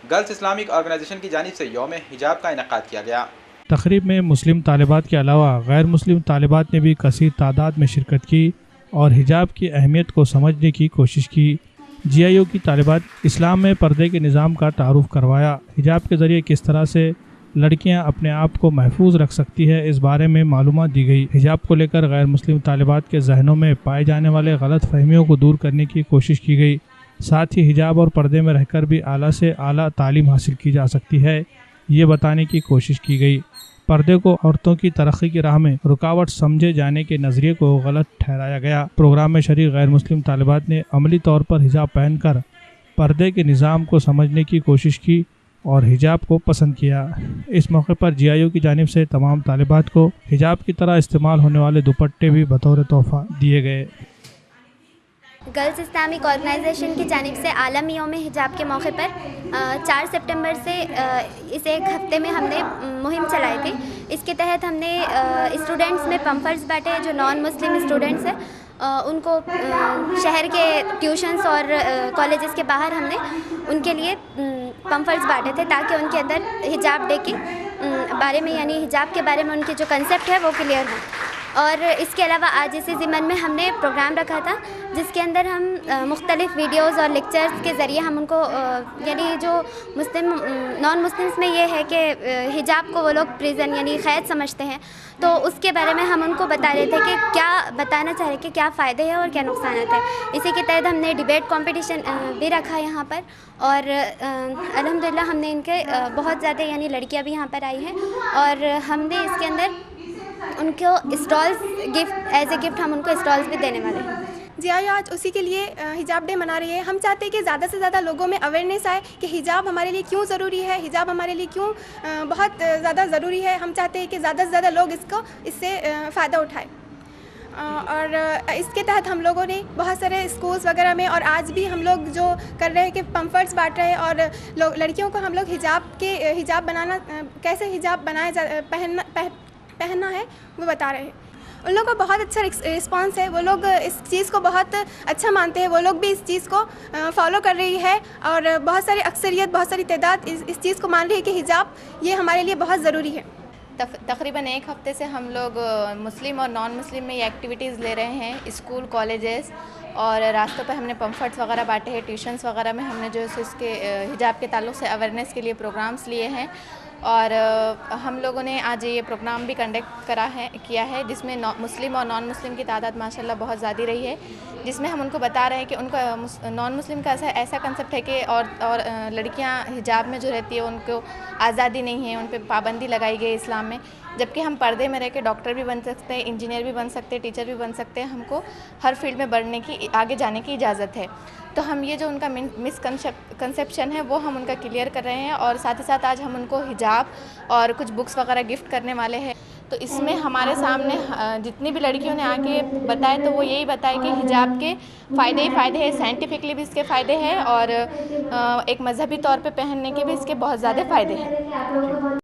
Girls Islamic organisation की जानिब से यौम हिजाब का इनेकाद किया गया। तकरीब में मुस्लिम तालिबात के अलावा गैर मुस्लिम तालिबात ने भी कसीर तादाद में शिरकत की और हिजाब की अहमियत को समझने की कोशिश की। GIO की तालिबात इस्लाम में पर्दे के निज़ाम का तारुफ करवाया। हिजाब के ज़रिए किस तरह से लड़कियां अपने आप को महफूज रख सकती है, इस बारे में मालूमात दी गई। हिजाब को लेकर गैर मुस्लिम तालिबात के जहनों में पाए जाने वाले गलत फहमियों को दूर करने की कोशिश की गई। साथ ही हिजाब और पर्दे में रहकर भी आला से आला तालीम हासिल की जा सकती है, ये बताने की कोशिश की गई। पर्दे को औरतों की तरक्की की राह में रुकावट समझे जाने के नज़रिए को गलत ठहराया गया। प्रोग्राम में शरीक गैर मुस्लिम तालिबात ने अमली तौर पर हिजाब पहनकर पर्दे के निज़ाम को समझने की कोशिश की और हिजाब को पसंद किया। इस मौके पर GIO की जानिब से तमाम तालिबात को हिजाब की तरह इस्तेमाल होने वाले दुपट्टे भी बतौर तोहफा दिए गए। गर्ल्स इस्लामिक ऑर्गेनाइजेशन की जानिब से आलमी यौम हिजाब के मौके पर 4 सितंबर से इस एक हफ़्ते में हमने मुहिम चलाई थी। इसके तहत हमने स्टूडेंट्स में पम्फर्स बांटे जो नॉन मुस्लिम स्टूडेंट्स हैं, उनको शहर के ट्यूशन्स और कॉलेजेस के बाहर हमने उनके लिए पम्फर्स बांटे थे ताकि उनके अंदर हिजाब डे के बारे में यानी हिजाब के बारे में उनकी जो कंसेप्ट है वो क्लियर हो। और इसके अलावा आज इसी ज़िम्मन में हमने प्रोग्राम रखा था जिसके अंदर हम मुख्तलिफ़ वीडियोज़ और लेक्चर्स के ज़रिए हम उनको यानी जो मुस्लिम नॉन मुस्लिम्स में ये है कि हिजाब को वो लोग प्रिजन यानी क़ैद समझते हैं, तो उसके बारे में हम उनको बता रहे थे कि क्या बताना चाह रहे कि क्या फ़ायदे हैं और क्या नुकसान है। इसी के तहत हमने डिबेट कंपटीशन भी रखा यहाँ पर और अल्हम्दुलिल्लाह हमने इनके बहुत ज़्यादा यानी लड़कियाँ भी यहाँ पर आई हैं और हमने इसके अंदर उनको stalls gift as a gift हम उनको स्टॉल्स भी देने वाले हैं। GIO आज उसी के लिए हिजाब डे मना रही है। हम चाहते हैं कि ज़्यादा से ज़्यादा लोगों में अवेयरनेस आए कि हिजाब हमारे लिए क्यों ज़रूरी है, हिजाब हमारे लिए क्यों बहुत ज़्यादा ज़रूरी है। हम चाहते हैं कि ज़्यादा से ज़्यादा लोग इससे फ़ायदा उठाएं और इसके तहत हम लोगों ने बहुत सारे स्कूल्स वगैरह में और आज भी हम लोग जो कर रहे हैं कि पम्फर्ट्स बांट रहे हैं और लड़कियों को हम लोग हिजाब बनाना कैसे हिजाब पहनना है वो बता रहे हैं। उन लोगों को बहुत अच्छा रिस्पांस है, वो लोग इस चीज़ को बहुत अच्छा मानते हैं, वो लोग भी इस चीज़ को फॉलो कर रही है और बहुत सारी अक्सरियत बहुत सारी तादाद इस चीज़ को मान रही है कि हिजाब ये हमारे लिए बहुत ज़रूरी है। तकरीबन एक हफ़्ते से हम लोग मुस्लिम और नॉन मुस्लिम में ये एक्टिविटीज़ ले रहे हैं। स्कूल कॉलेजेस और रास्तों पे हमने पम्फर्ट्स वगैरह बांटे हैं, ट्यूशन्स वगैरह में हमने जो है इसके हिजाब के ताल्लुक़ से अवेयरनेस के लिए प्रोग्राम्स लिए हैं और हम लोगों ने आज ये प्रोग्राम भी कंडक्ट किया है जिसमें मुस्लिम और नॉन मुस्लिम की तादाद माशाल्लाह बहुत ज़्यादा रही है, जिसमें हम उनको बता रहे हैं कि उनका नॉन मुस्लिम का ऐसा कंसेप्ट है कि और लड़कियां हिजाब में जो रहती है उनको आज़ादी नहीं है, उन पर पाबंदी लगाई गई इस्लाम में, जबकि हम पर्दे में रह के डॉक्टर भी बन सकते हैं, इंजीनियर भी बन सकते हैं, टीचर भी बन सकते हैं। हमको हर फील्ड में बढ़ने की आगे जाने की इजाज़त है। तो हम ये जो उनका मिसकंसेप्शन है वो हम उनका क्लियर कर रहे हैं और साथ ही साथ आज हम उनको हिजाब और कुछ बुक्स वगैरह गिफ्ट करने वाले हैं। तो इसमें हमारे सामने जितनी भी लड़कियों ने आके बताए तो वो यही बताए कि हिजाब के फ़ायदे ही फ़ायदे हैं, साइंटिफिकली भी इसके फ़ायदे हैं और एक मजहबी तौर पे पहनने के भी इसके बहुत ज़्यादा फ़ायदे हैं।